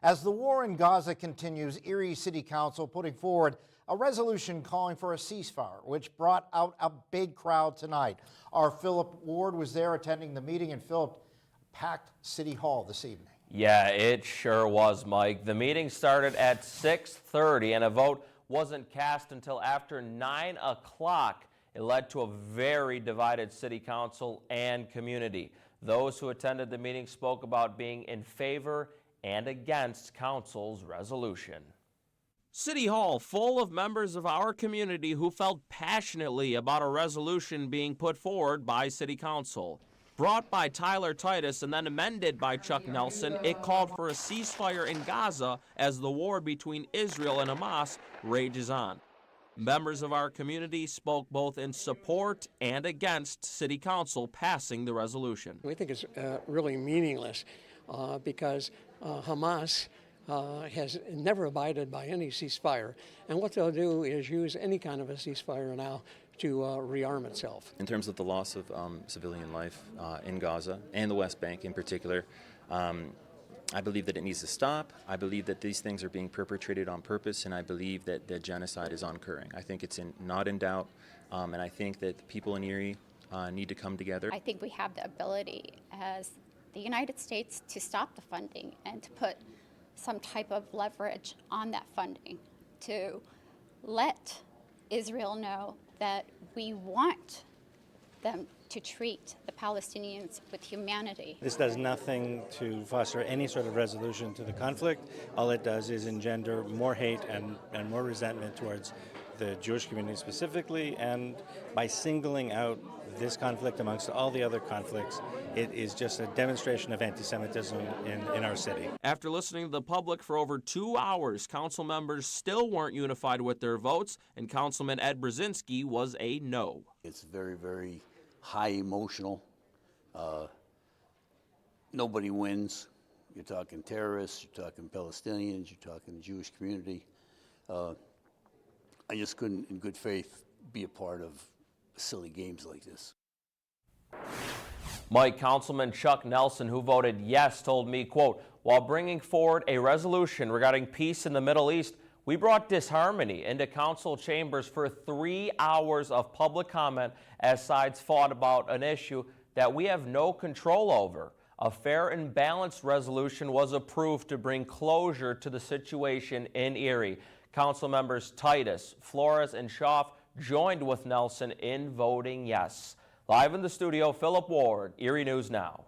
As the war in Gaza continues, Erie City Council putting forward a resolution calling for a ceasefire, which brought out a big crowd tonight. Our Philip Ward was there attending the meeting, and Philip, packed City Hall this evening. Yeah, it sure was, Mike. The meeting started at 6:30 and a vote wasn't cast until after 9 o'clock. It led to a very divided city council and community. Those who attended the meeting spoke about being in favor and against council's resolution. City Hall full of members of our community who felt passionately about a resolution being put forward by City Council. Brought by Tyler Titus and then amended by Chuck Nelson, it called for a ceasefire in Gaza as the war between Israel and Hamas rages on. Members of our community spoke both in support and against City Council passing the resolution. We think it's really meaningless because Hamas has never abided by any ceasefire. And what they'll do is use any kind of a ceasefire now to rearm itself. In terms of the loss of civilian life in Gaza and the West Bank in particular, I believe that it needs to stop. I believe that these things are being perpetrated on purpose, and I believe that the genocide is occurring. I think it's not in doubt, and I think that the people in Erie need to come together. I think we have the ability as the United States to stop the funding and to put some type of leverage on that funding to let Israel know that we want them to treat the Palestinians with humanity. This does nothing to foster any sort of resolution to the conflict. All it does is engender more hate and more resentment towards the Jewish community specifically, and by singling out this conflict amongst all the other conflicts, it is just a demonstration of anti-Semitism in our city. After listening to the public for over 2 hours, council members still weren't unified with their votes, and Councilman Ed Brzezinski was a no. It's very, very high emotional. Nobody wins. You're talking terrorists, you're talking Palestinians, you're talking the Jewish community. I just couldn't, in good faith, be a part of silly games like this. Mike, Councilman Chuck Nelson, who voted yes, told me, quote, while bringing forward a resolution regarding peace in the Middle East, we brought disharmony into council chambers for 3 hours of public comment as sides fought about an issue that we have no control over. A fair and balanced resolution was approved to bring closure to the situation in Erie. Council members Titus, Flores, and Schaaf joined with Nelson in voting yes. Live in the studio, Philip Ward, Erie News Now.